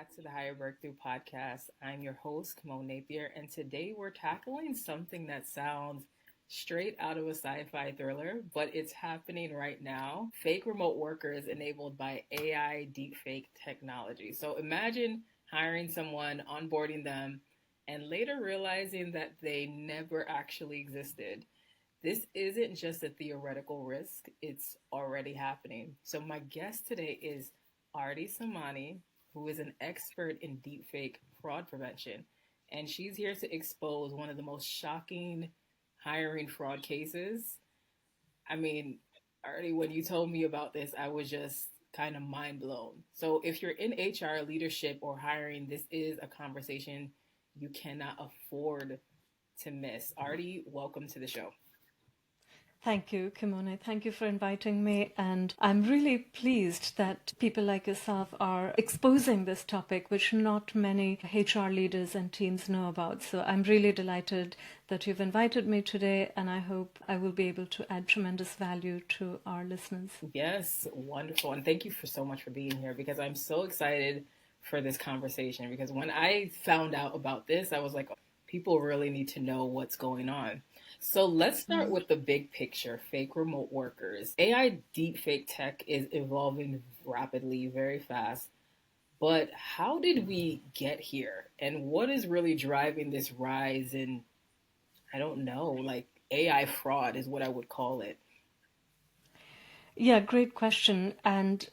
back to the Higher Breakthrough Podcast. I'm your host, Kimone Napier, and today we're tackling something that sounds straight out of a sci-fi thriller, but it's happening right now. Fake remote workers enabled by AI deepfake technology. So imagine hiring someone, onboarding them, and later realizing that they never actually existed. This isn't just a theoretical risk, it's already happening. So my guest today is Aarti Samani, who is an expert in deepfake fraud prevention. And she's here to expose one of the most shocking hiring fraud cases. I mean, Aarti, when you told me about this, I was just kind of mind blown. So if you're in HR leadership or hiring, this is a conversation you cannot afford to miss. Aarti, welcome to the show. Thank you, Kimone. Thank you for inviting me. And I'm really pleased that people like yourself are exposing this topic, which not many HR leaders and teams know about. So I'm really delighted that you've invited me today, and I hope I will be able to add tremendous value to our listeners. Yes, wonderful. And thank you so much for being here, because I'm so excited for this conversation. Because when I found out about this, I was like, people really need to know what's going on. So let's start with the big picture, fake remote workers. AI deepfake tech is evolving rapidly, very fast. But how did we get here? And what is really driving this rise in, I don't know, like AI fraud is what I would call it? Yeah, great question. And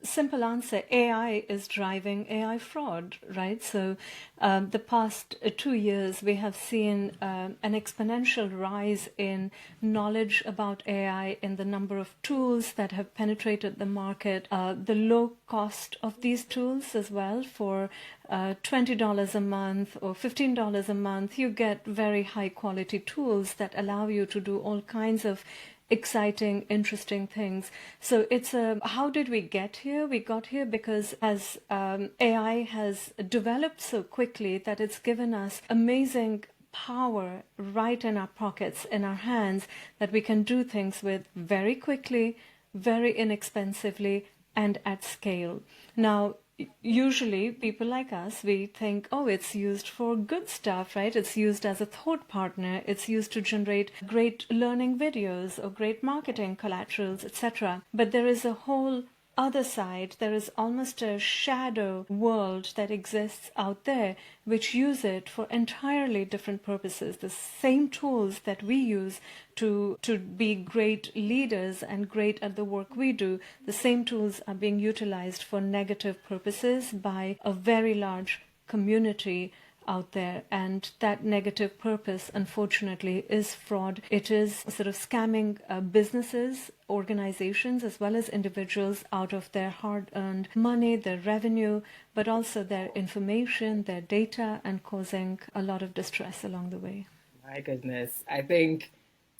simple answer, AI is driving AI fraud, right? So the past 2 years, we have seen an exponential rise in knowledge about AI, in the number of tools that have penetrated the market, the low cost of these tools as well. For $20 a month or $15 a month, you get very high quality tools that allow you to do all kinds of exciting, interesting things. So it's how did we get here? We got here because as AI has developed so quickly that it's given us amazing power right in our pockets, in our hands, that we can do things with very quickly, very inexpensively, and at scale. Now, usually people like us, we think, oh, it's used for good stuff, right? It's used as a thought partner. It's used to generate great learning videos or great marketing collaterals, etc. But there is a whole other side. There is almost a shadow world that exists out there which use it for entirely different purposes. The same tools that we use to be great leaders and great at the work we do, the same tools are being utilized for negative purposes by a very large community out there. And that negative purpose, unfortunately, is fraud. It is sort of scamming businesses, organizations, as well as individuals out of their hard-earned money, their revenue, but also their information, their data, and causing a lot of distress along the way. My goodness. I think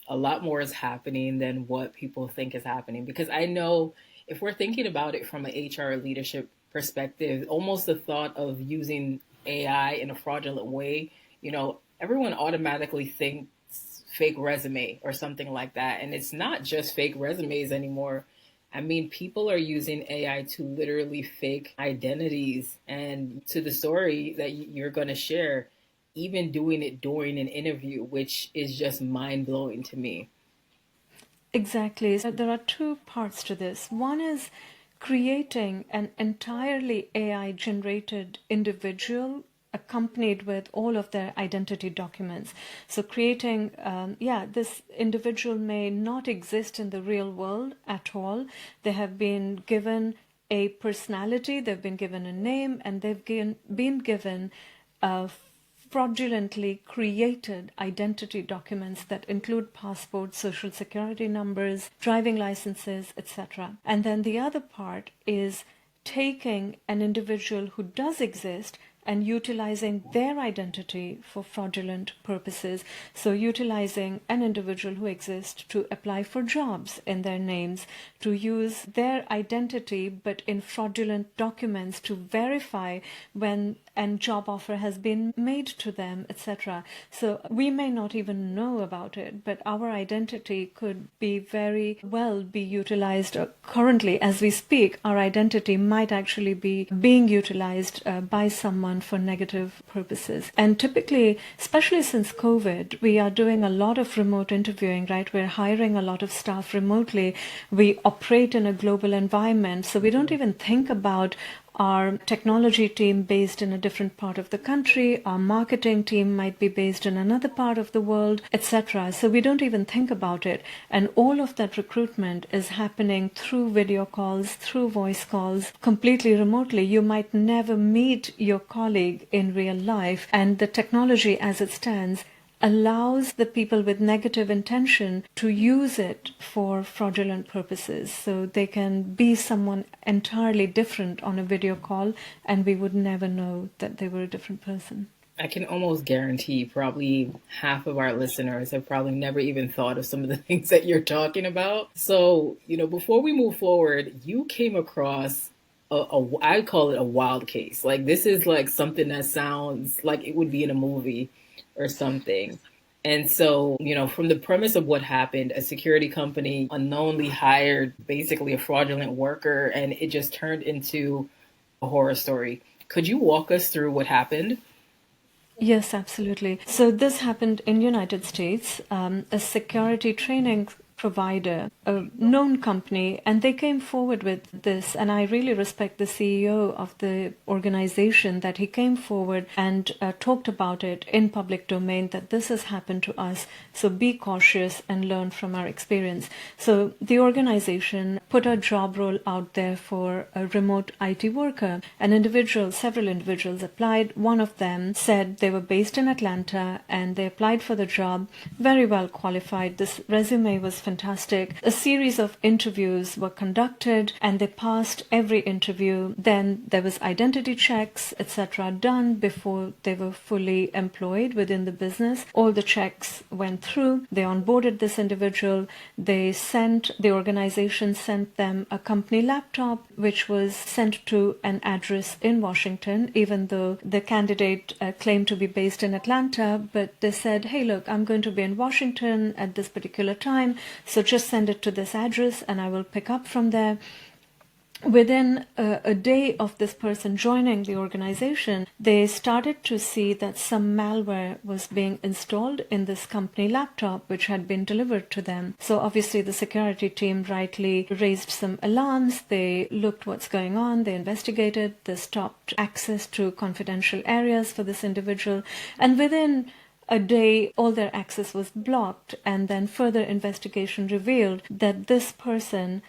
a lot more is happening than what people think is happening. Because I know if we're thinking about it from an HR leadership perspective, almost the thought of using AI in a fraudulent way, everyone automatically thinks fake resume or something like that. And it's not just fake resumes anymore. I mean, people are using AI to literally fake identities. And to the story that you're going to share, even doing it during an interview, which is just mind blowing to me. Exactly. So there are two parts to this. One is creating an entirely AI generated individual accompanied with all of their identity documents. So creating, this individual may not exist in the real world at all. They have been given a personality, they've been given a name, and they've been given fraudulently created identity documents that include passports, social security numbers, driving licenses, etc. And then the other part is taking an individual who does exist and utilizing their identity for fraudulent purposes. So utilizing an individual who exists to apply for jobs in their names, to use their identity but in fraudulent documents to verify when and job offer has been made to them, etc. So we may not even know about it, but our identity could be very well be utilized. Currently, as we speak, our identity might actually be being utilized by someone for negative purposes. And typically, especially since COVID, we are doing a lot of remote interviewing, right? We're hiring a lot of staff remotely. We operate in a global environment, so we don't even think about our technology team based in a different part of the country, our marketing team might be based in another part of the world, etc. So we don't even think about it. And all of that recruitment is happening through video calls, through voice calls, completely remotely. You might never meet your colleague in real life, and the technology as it stands allows the people with negative intention to use it for fraudulent purposes. So they can be someone entirely different on a video call, and we would never know that they were a different person. I can almost guarantee probably half of our listeners have probably never even thought of some of the things that you're talking about. So, before we move forward, you came across I call it a wild case. Like, this is like something that sounds like it would be in a movie or something. And so, from the premise of what happened, a security company unknowingly hired basically a fraudulent worker, and it just turned into a horror story. Could you walk us through what happened? Yes, absolutely. So this happened in United States. A security training provider, a known company, and they came forward with this. And I really respect the CEO of the organization that he came forward and talked about it in public domain, that this has happened to us. So be cautious and learn from our experience. So the organization put a job role out there for a remote IT worker. Several individuals applied. One of them said they were based in Atlanta and they applied for the job, very well qualified. This resume was fantastic. A series of interviews were conducted and they passed every interview. Then there was identity checks, etc. done before they were fully employed within the business. All the checks went through. They onboarded this individual. The organization sent them a company laptop, which was sent to an address in Washington, even though the candidate claimed to be based in Atlanta. But they said, hey, look, I'm going to be in Washington at this particular time, so just send it to this address and I will pick up from there. Within a day of this person joining the organization, they started to see that some malware was being installed in this company laptop, which had been delivered to them. So obviously the security team rightly raised some alarms. They looked what's going on. They investigated. They stopped access to confidential areas for this individual. And within a day, all their access was blocked. And then further investigation revealed that this person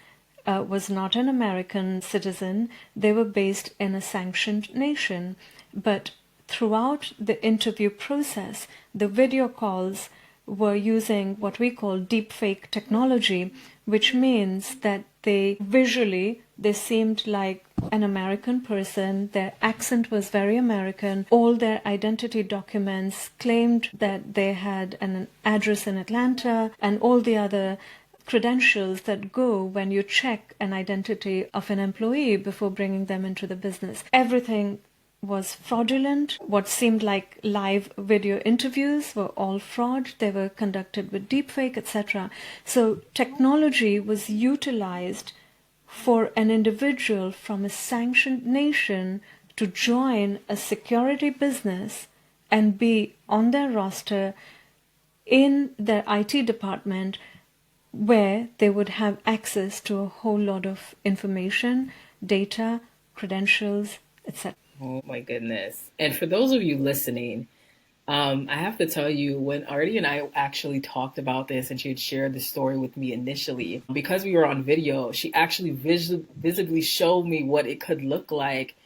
was not an American citizen. They were based in a sanctioned nation. But throughout the interview process, the video calls were using what we call deepfake technology, which means that they seemed like an American person. Their accent was very American. All their identity documents claimed that they had an address in Atlanta, and all the other credentials that go when you check an identity of an employee before bringing them into the business. Everything was fraudulent. What seemed like live video interviews were all fraud. They were conducted with deepfake, etc. So technology was utilized for an individual from a sanctioned nation to join a security business and be on their roster in their IT department, where they would have access to a whole lot of information, data, credentials, etc. Oh my goodness. And for those of you listening, I have to tell you, when Aarti and I actually talked about this and she had shared the story with me initially, because we were on video, she actually visibly showed me what it could look like.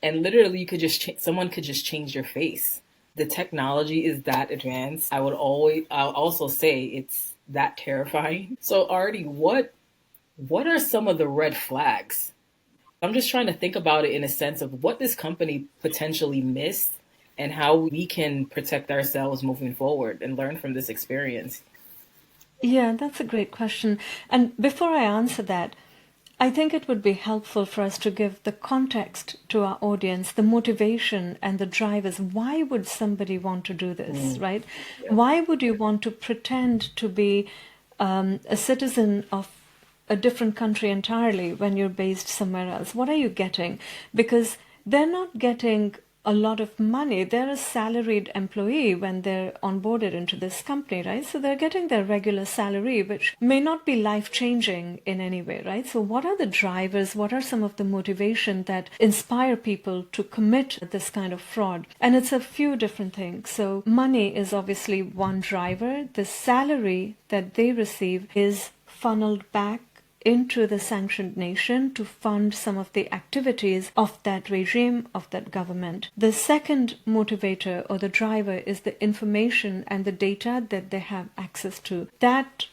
And literally you could someone could just change your face. The technology is that advanced. I'll also say it's that terrifying. So Aarti, what are some of the red flags? I'm just trying to think about it in a sense of what this company potentially missed and how we can protect ourselves moving forward and learn from this experience. Yeah, that's a great question. And before I answer that, I think it would be helpful for us to give the context to our audience, the motivation and the drivers. Why would somebody want to do this, right? Yeah. Why would you want to pretend to be a citizen of a different country entirely when you're based somewhere else? What are you getting? Because they're not getting a lot of money. They're a salaried employee when they're onboarded into this company, right? So they're getting their regular salary, which may not be life-changing in any way, right? So what are the drivers? What are some of the motivation that inspire people to commit this kind of fraud? And it's a few different things. So money is obviously one driver. The salary that they receive is funneled back into the sanctioned nation to fund some of the activities of that regime, of that government. The second motivator or the driver is the information and the data that they have access to. That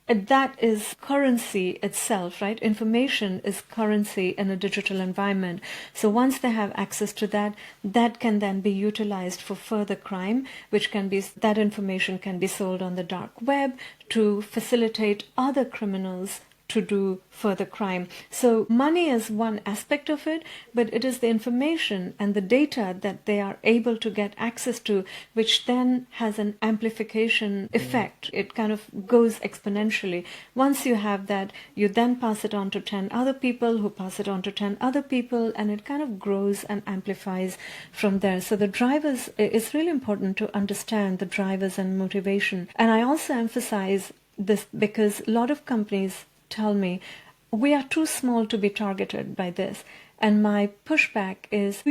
is currency itself, right? Information is currency in a digital environment. So once they have access to that, that can then be utilized for further crime, which can be, that information can be sold on the dark web to facilitate other criminals to do further crime. So money is one aspect of it, but it is the information and the data that they are able to get access to, which then has an amplification effect. It kind of goes exponentially. Once you have that, you then pass it on to 10 other people who pass it on to 10 other people, and it kind of grows and amplifies from there. So the drivers, it's really important to understand the drivers and motivation. And I also emphasize this because a lot of companies tell me, we are too small to be targeted by this. And my pushback is, do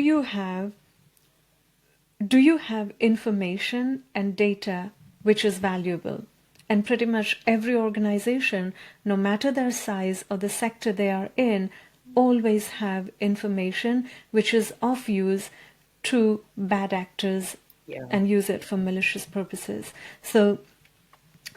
you have information and data which is valuable? And pretty much every organization, no matter their size or the sector they are in, always have information which is of use to bad actors and use it for malicious purposes. So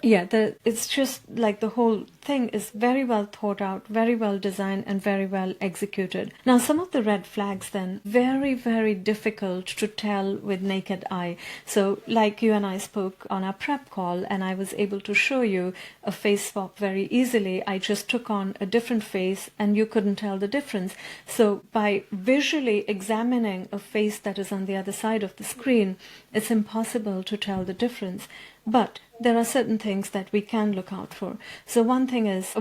yeah, it's just like the whole thing is very well thought out, very well designed, and very well executed. Now, some of the red flags then, very, very difficult to tell with naked eye. So like you and I spoke on our prep call, and I was able to show you a face swap very easily. I just took on a different face and you couldn't tell the difference. So by visually examining a face that is on the other side of the screen, it's impossible to tell the difference. But there are certain things that we can look out for. So one thing is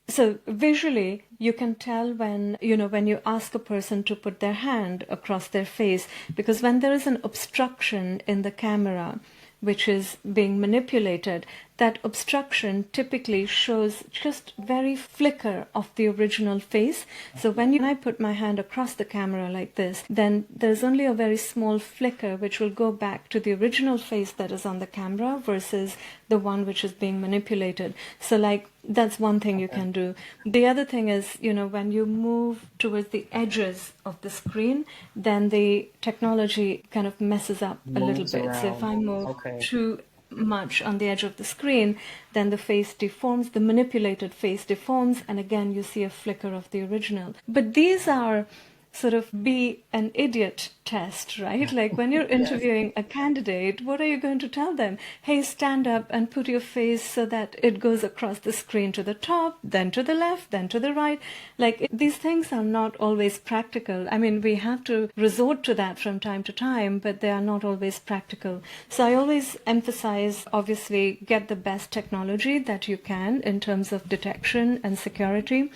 so visually you can tell when you ask a person to put their hand across their face, because when there is an obstruction in the camera which is being manipulated, that obstruction typically shows just very flicker of the original face. So when I put my hand across the camera like this, then there's only a very small flicker which will go back to the original face that is on the camera versus the one which is being manipulated. So like that's one thing you can do. The other thing is, when you move towards the edges of the screen, then the technology kind of messes up a little bit. Around. So if I move too much on the edge of the screen, then the face deforms, the manipulated face deforms, and again you see a flicker of the original. But these are sort of be an idiot test, right? Like when you're interviewing a candidate, what are you going to tell them? Hey, stand up and put your face so that it goes across the screen to the top, then to the left, then to the right. Like these things are not always practical. I mean, we have to resort to that from time to time, but they are not always practical. So I always emphasize, obviously, get the best technology that you can in terms of detection and security.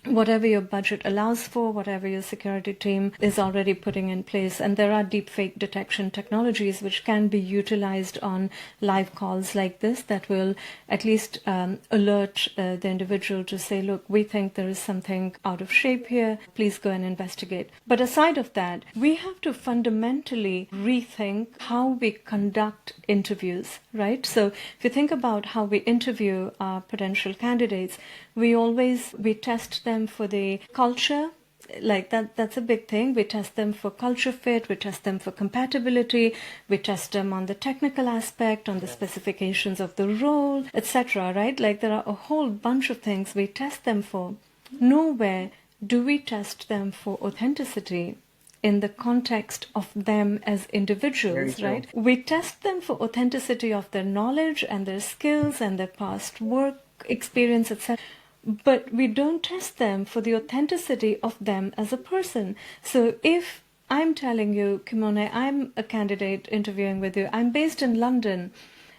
Whatever your budget allows for, whatever your security team is already putting in place. And there are deepfake detection technologies which can be utilized on live calls like this that will at least alert the individual to say, look, we think there is something out of shape here. Please go and investigate. But aside of that, we have to fundamentally rethink how we conduct interviews, right? So if you think about how we interview our potential candidates, we test them for the culture, like that's a big thing. We test them for culture fit, we test them for compatibility, we test them on the technical aspect, on the specifications of the role, etc., right? Like there are a whole bunch of things we test them for. Nowhere do we test them for authenticity in the context of them as individuals, right? We test them for authenticity of their knowledge and their skills and their past work experience, etc. but we don't test them for the authenticity of them as a person. So if I'm telling you, Kimone, I'm a candidate interviewing with you, I'm based in London,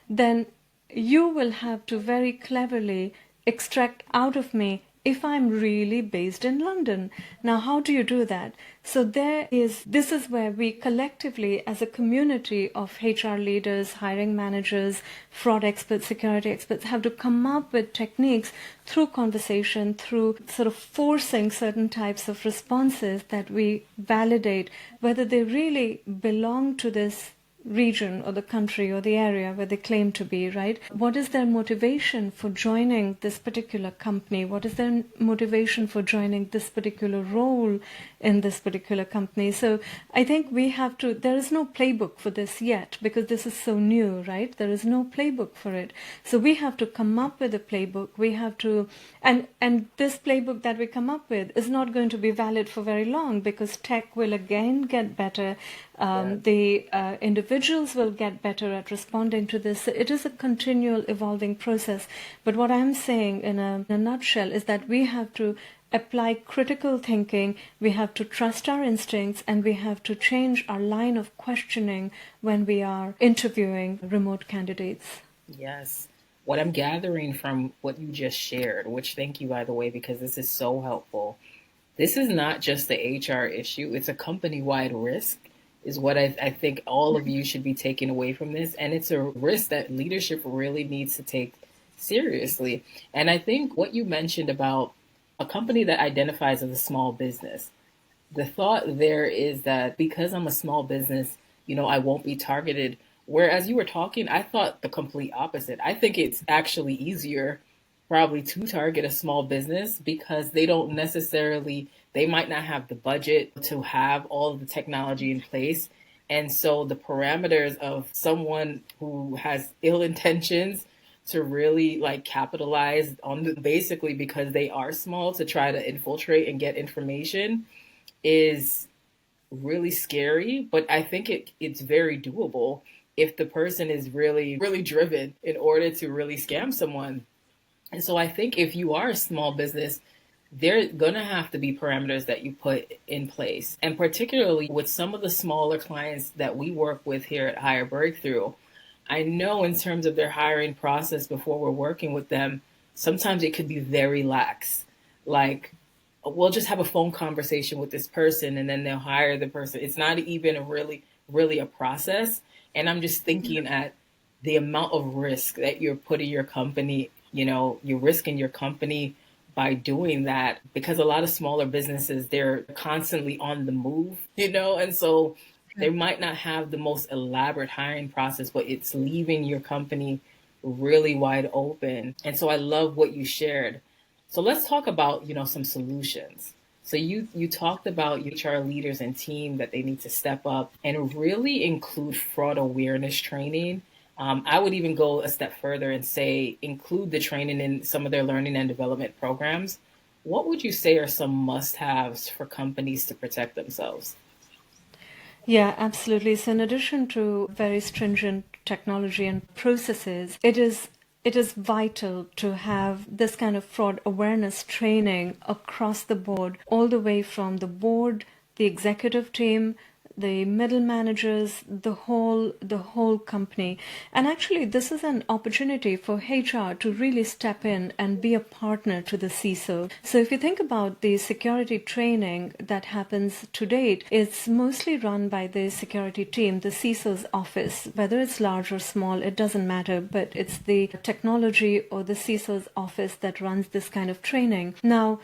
then you will have to very cleverly extract out of me if I'm really based in London. Now, how do you do that? So this is where we collectively, as a community of HR leaders, hiring managers, fraud experts, security experts, have to come up with techniques through conversation, through sort of forcing certain types of responses that we validate whether they really belong to this region or the country or the area where they claim to be, right? What is their motivation for joining this particular company? What is their motivation for joining this particular role in this particular company? So I think we have to, there is no playbook for this yet because this is so new, right? There is no playbook for it. So we have to come up with a playbook. We have to, and this playbook that we come up with is not going to be valid for very long because tech will again get better. The individuals will get better at responding to this. It is a continual evolving process. But what I'm saying in a nutshell is that we have to apply critical thinking, we have to trust our instincts, and we have to change our line of questioning when we are interviewing remote candidates. Yes. What I'm gathering from what you just shared, which thank you, by the way, because this is so helpful. This is not just the HR issue, it's a company-wide risk is what I think all of you should be taking away from this. And it's a risk that leadership really needs to take seriously. And I think what you mentioned about a company that identifies as a small business, the thought there is that because I'm a small business, I won't be targeted. Whereas you were talking, I thought the complete opposite. I think it's actually easier probably to target a small business because they might not have the budget to have all of the technology in place. And so the parameters of someone who has ill intentions to really capitalize on basically because they are small to try to infiltrate and get information is really scary. But I think it's very doable if the person is really, really driven in order to really scam someone. And so I think if you are a small business, there are going to have to be parameters that you put in place. And particularly with some of the smaller clients that we work with here at Hire Breakthrough, I know in terms of their hiring process before we're working with them, sometimes it could be very lax. Like, we'll just have a phone conversation with this person and then they'll hire the person. It's not even really a process. And I'm just thinking at the amount of risk that you're putting your company, you're risking your company by doing that, because a lot of smaller businesses, they're constantly on the move, and so they might not have the most elaborate hiring process, but it's leaving your company really wide open. And so I love what you shared. So let's talk about, some solutions. So you talked about HR leaders and team that they need to step up and really include fraud awareness training. I would even go a step further and say include the training in some of their learning and development programs. What would you say are some must-haves for companies to protect themselves? Yeah, absolutely. So in addition to very stringent technology and processes, it is vital to have this kind of fraud awareness training across the board, all the way from the board, the executive team, the middle managers, the whole company. And actually, this is an opportunity for HR to really step in and be a partner to the CISO. So if you think about the security training that happens to date, it's mostly run by the security team, the CISO's office. Whether it's large or small, it doesn't matter, but it's the technology or the CISO's office that runs this kind of training. Now,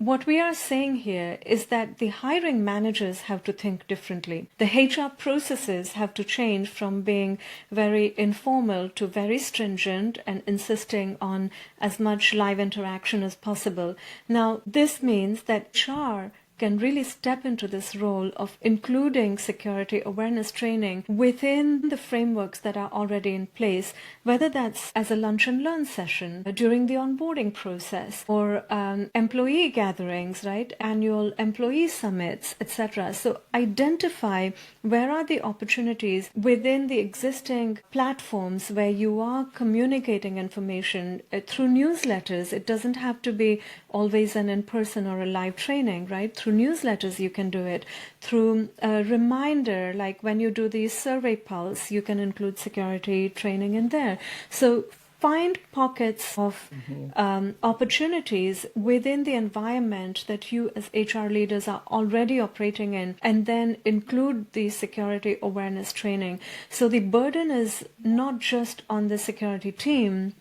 what we are saying here is that the hiring managers have to think differently. The HR processes have to change from being very informal to very stringent and insisting on as much live interaction as possible. Now, this means that HR can really step into this role of including security awareness training within the frameworks that are already in place, whether that's as a lunch and learn session during the onboarding process or employee gatherings, right? Annual employee summits, etc. So identify where are the opportunities within the existing platforms where you are communicating information through newsletters. It doesn't have to be always an in-person or a live training, right? Through newsletters, you can do it. Through a reminder, like when you do the survey pulse, you can include security training in there. So find pockets of opportunities within the environment that you as HR leaders are already operating in, and then include the security awareness training. So the burden is not just on the security team,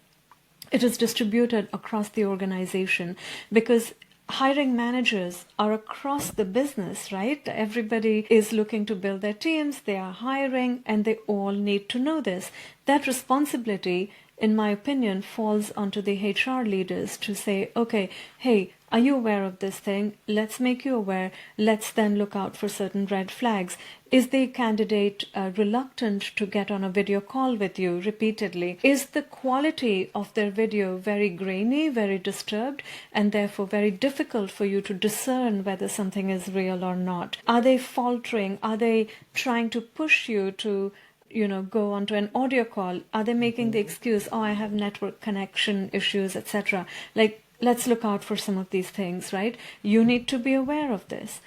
it is distributed across the organization, because hiring managers are across the business, right? Everybody is looking to build their teams, they are hiring, and they all need to know this. That responsibility, in my opinion, falls onto the HR leaders to say, okay, hey, are you aware of this thing? Let's make you aware. Let's then look out for certain red flags. Is the candidate reluctant to get on a video call with you repeatedly? Is the quality of their video very grainy, very disturbed, and therefore very difficult for you to discern whether something is real or not? Are they faltering? Are they trying to push you to go onto an audio call? Are they making the excuse, oh, I have network connection issues, etc.? Like, let's look out for some of these things, right? You need to be aware of this.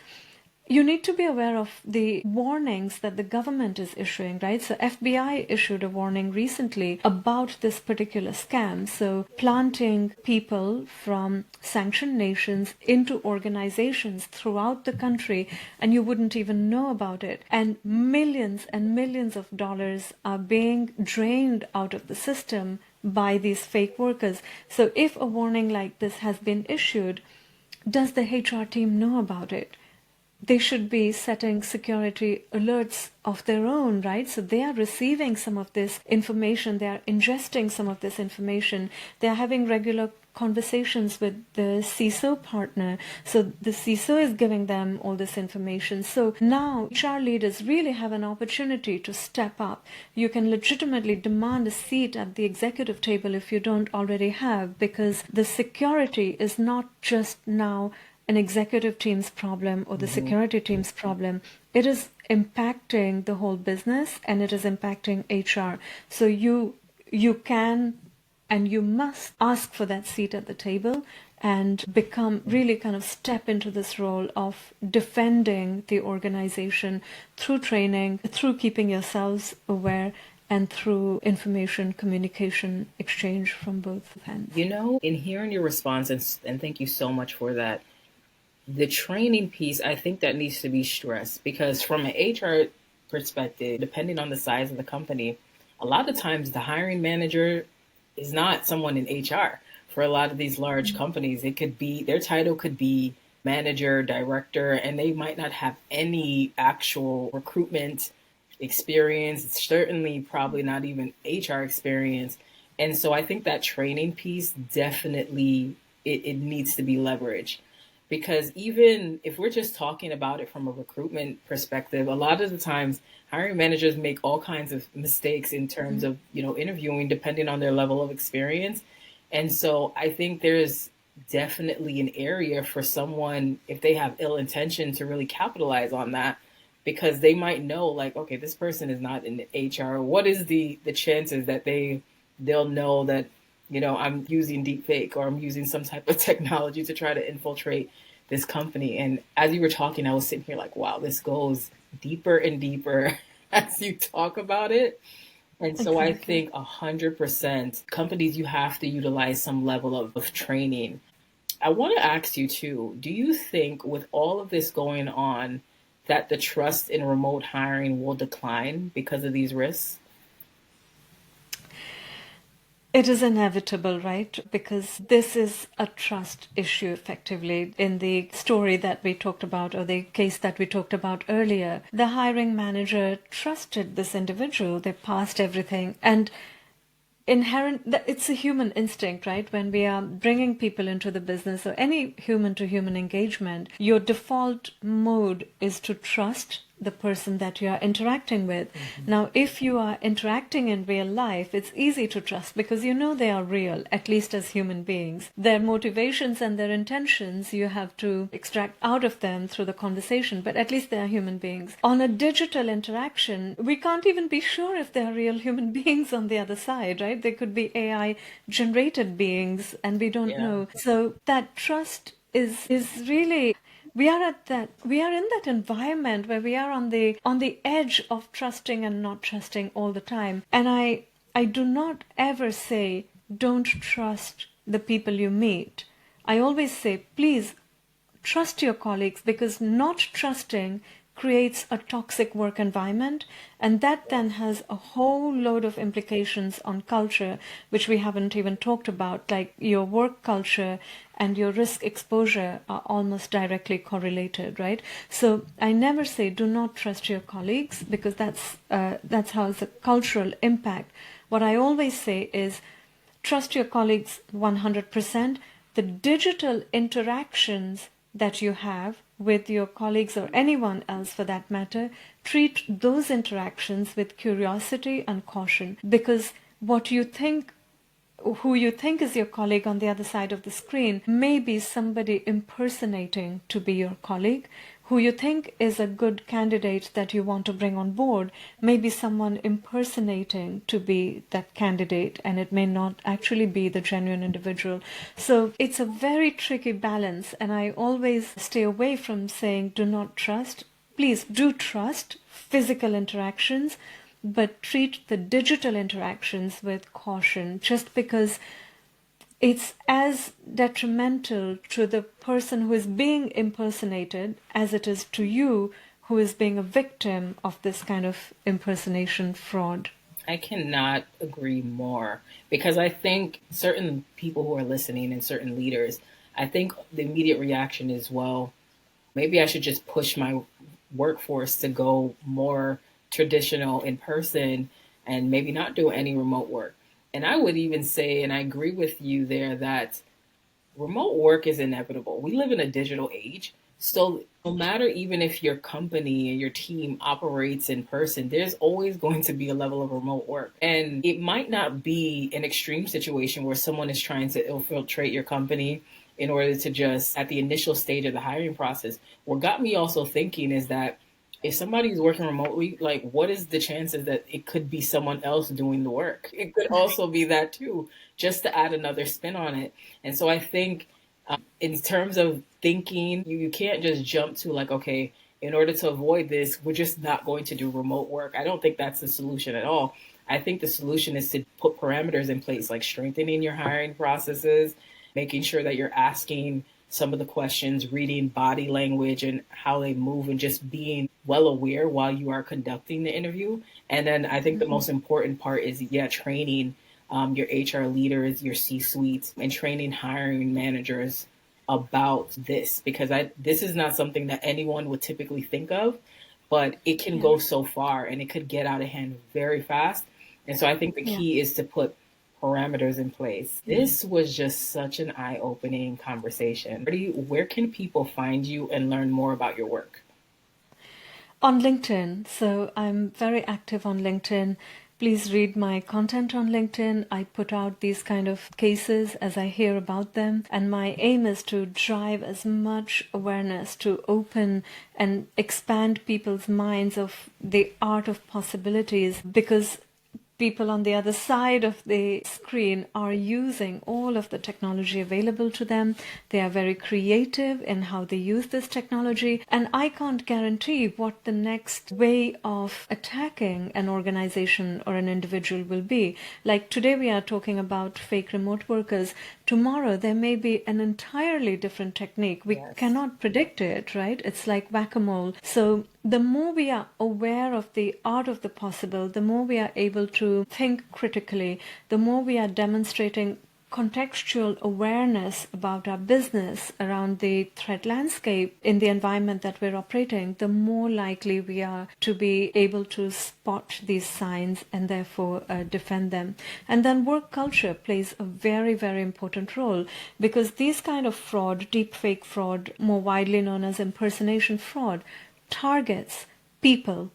You need to be aware of the warnings that the government is issuing, right? So FBI issued a warning recently about this particular scam. So planting people from sanctioned nations into organizations throughout the country, and you wouldn't even know about it. And millions of dollars are being drained out of the system by these fake workers. So if a warning like this has been issued, does the HR team know about it? They should be setting security alerts of their own, right? So they are receiving some of this information, they are ingesting some of this information, they are having regular conversations with the CISO partner. So the CISO is giving them all this information. So now HR leaders really have an opportunity to step up. You can legitimately demand a seat at the executive table if you don't already have, because the security is not just now an executive team's problem or the security team's problem. It is impacting the whole business, and it is impacting HR. So you can and you must ask for that seat at the table and become really kind of step into this role of defending the organization through training, through keeping yourselves aware, and through information communication exchange from both ends. In hearing your response, and thank you so much for that, the training piece, I think that needs to be stressed, because from an HR perspective, depending on the size of the company, a lot of times the hiring manager is not someone in HR. For a lot of these large companies, it could be, their title could be manager, director, and they might not have any actual recruitment experience, certainly probably not even HR experience. And so I think that training piece definitely, it needs to be leveraged. Because even if we're just talking about it from a recruitment perspective, a lot of the times hiring managers make all kinds of mistakes in terms of, interviewing depending on their level of experience. And so I think there's definitely an area for someone, if they have ill intention, to really capitalize on that, because they might know, like, okay, this person is not in HR. What is the chances that they'll know that, I'm using Deepfake or I'm using some type of technology to try to infiltrate this company? And as you were talking, I was sitting here like, wow, this goes deeper and deeper as you talk about it. And so exactly. I think 100% companies, you have to utilize some level of training. I want to ask you too, do you think with all of this going on that the trust in remote hiring will decline because of these risks? It is inevitable, right? Because this is a trust issue, effectively. In the story that we talked about, or the case that we talked about earlier, the hiring manager trusted this individual. They passed everything. And inherent, it's a human instinct, right? When we are bringing people into the business or any human to human engagement, your default mode is to trust the person that you are interacting with. Now, if you are interacting in real life, it's easy to trust because you know they are real, at least as human beings. Their motivations and their intentions, you have to extract out of them through the conversation, but at least they are human beings. On a digital interaction, we can't even be sure if they are real human beings on the other side, right? They could be AI generated beings and we don't know. So that trust is really, we are in that environment where we are on the edge of trusting and not trusting all the time. And I do not ever say don't trust the people you meet. I always say please trust your colleagues, because not trusting creates a toxic work environment, and that then has a whole load of implications on culture, which we haven't even talked about, like your work culture and your risk exposure are almost directly correlated, right? So I never say do not trust your colleagues, because that's how it's a cultural impact. What I always say is trust your colleagues 100%. The digital interactions that you have with your colleagues or anyone else for that matter, treat those interactions with curiosity and caution, because who you think is your colleague on the other side of the screen may be somebody impersonating to be your colleague. Who you think is a good candidate that you want to bring on board may be someone impersonating to be that candidate, and it may not actually be the genuine individual. So it's a very tricky balance, and I always stay away from saying do not trust. Please do trust physical interactions, but treat the digital interactions with caution, just because it's as detrimental to the person who is being impersonated as it is to you who is being a victim of this kind of impersonation fraud. I cannot agree more, because I think certain people who are listening and certain leaders, I think the immediate reaction is, well, maybe I should just push my workforce to go more traditional in person and maybe not do any remote work. And I would even say, and I agree with you there, that remote work is inevitable. We live in a digital age. So no matter even if your company and your team operates in person, there's always going to be a level of remote work. And it might not be an extreme situation where someone is trying to infiltrate your company in order to just, at the initial stage of the hiring process. What got me also thinking is that if somebody's working remotely, like, what is the chances that it could be someone else doing the work? It could also be that too, just to add another spin on it. And so I think in terms of thinking, you can't just jump to like, okay, in order to avoid this, we're just not going to do remote work. I don't think that's the solution at all. I think the solution is to put parameters in place, like strengthening your hiring processes, making sure that you're asking some of the questions, reading body language and how they move, and just being well aware while you are conducting the interview. And then I think the most important part is, training your HR leaders, your C-suites, and training hiring managers about this, because this is not something that anyone would typically think of, but it can go so far and it could get out of hand very fast. And so I think the key is to put parameters in place. This was just such an eye-opening conversation. Where can people find you and learn more about your work? On LinkedIn. So I'm very active on LinkedIn. Please read my content on LinkedIn. I put out these kind of cases as I hear about them. And my aim is to drive as much awareness, to open and expand people's minds of the art of possibilities, because people on the other side of the screen are using all of the technology available to them. They are very creative in how they use this technology. And I can't guarantee what the next way of attacking an organization or an individual will be. Like today we are talking about fake remote workers. Tomorrow there may be an entirely different technique. We cannot predict it, right? It's like whack-a-mole. So the more we are aware of the art of the possible, the more we are able to think critically, the more we are demonstrating contextual awareness about our business around the threat landscape in the environment that we're operating, the more likely we are to be able to spot these signs and therefore defend them. And then work culture plays a very, very important role, because these kind of fraud, deepfake fraud, more widely known as impersonation fraud, targets people.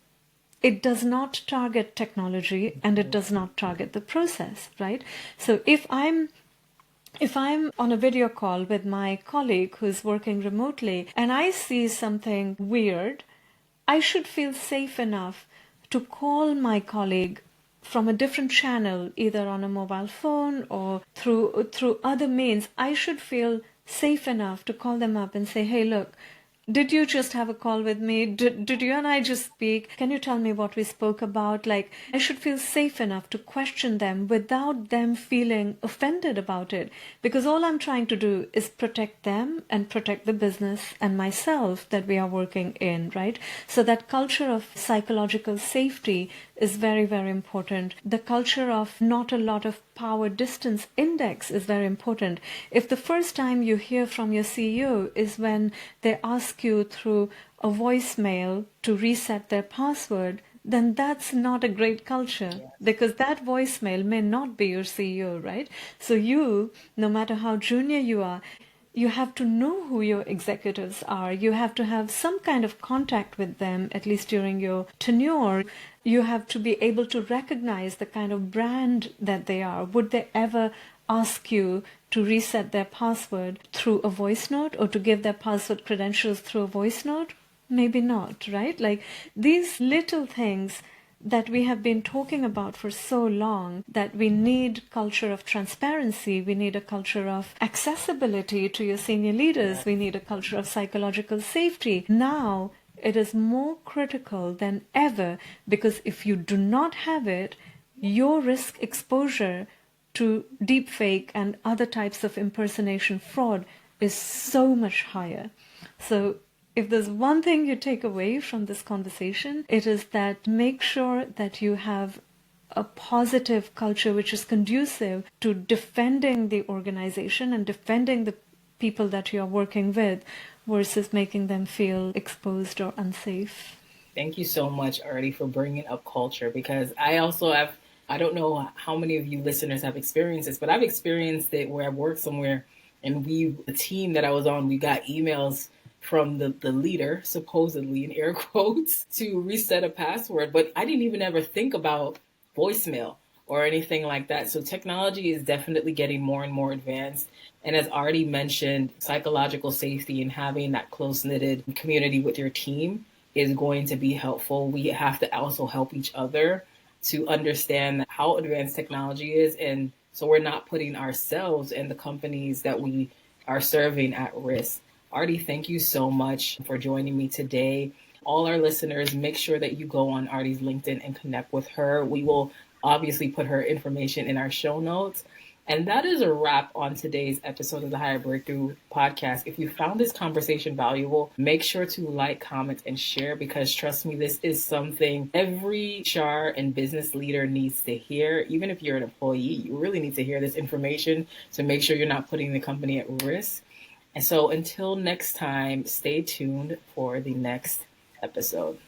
It does not target technology, and it does not target the process, right? So if I'm on a video call with my colleague who's working remotely and I see something weird, I should feel safe enough to call my colleague from a different channel, either on a mobile phone or through other means. I should feel safe enough to call them up and say, hey, look, did you just have a call with me? Did you and I just speak? Can you tell me what we spoke about? Like, I should feel safe enough to question them without them feeling offended about it. Because all I'm trying to do is protect them and protect the business and myself that we are working in, right? So that culture of psychological safety is very, very important. The culture of not a lot of power distance index is very important. If the first time you hear from your CEO is when they ask you through a voicemail to reset their password, then that's not a great culture, because that voicemail may not be your CEO, right? So you, no matter how junior you are, you have to know who your executives are. You have to have some kind of contact with them, at least during your tenure. You have to be able to recognize the kind of brand that they are. Would they ever ask you to reset their password through a voice note, or to give their password credentials through a voice note? Maybe not, right? Like, these little things that we have been talking about for so long, that we need culture of transparency, we need a culture of accessibility to your senior leaders, we need a culture of psychological safety. Now it is more critical than ever, because if you do not have it, your risk exposure to deepfake and other types of impersonation fraud is so much higher. So if there's one thing you take away from this conversation, it is that make sure that you have a positive culture which is conducive to defending the organization and defending the people that you're working with, versus making them feel exposed or unsafe. Thank you so much, Aarti, for bringing up culture, because I also have, I don't know how many of you listeners have experienced this, but I've experienced it where I worked somewhere and the team that I was on, we got emails from the leader, supposedly in air quotes, to reset a password. But I didn't even ever think about voicemail or anything like that. So technology is definitely getting more and more advanced. And as Aarti mentioned, psychological safety and having that close-knitted community with your team is going to be helpful. We have to also help each other to understand how advanced technology is. And so we're not putting ourselves and the companies that we are serving at risk. Aarti, thank you so much for joining me today. All our listeners, make sure that you go on Aarti's LinkedIn and connect with her. We will obviously put her information in our show notes. And that is a wrap on today's episode of the Higher Breakthrough podcast. If you found this conversation valuable, make sure to like, comment, and share, because trust me, this is something every HR and business leader needs to hear. Even if you're an employee, you really need to hear this information to make sure you're not putting the company at risk. And so until next time, stay tuned for the next episode.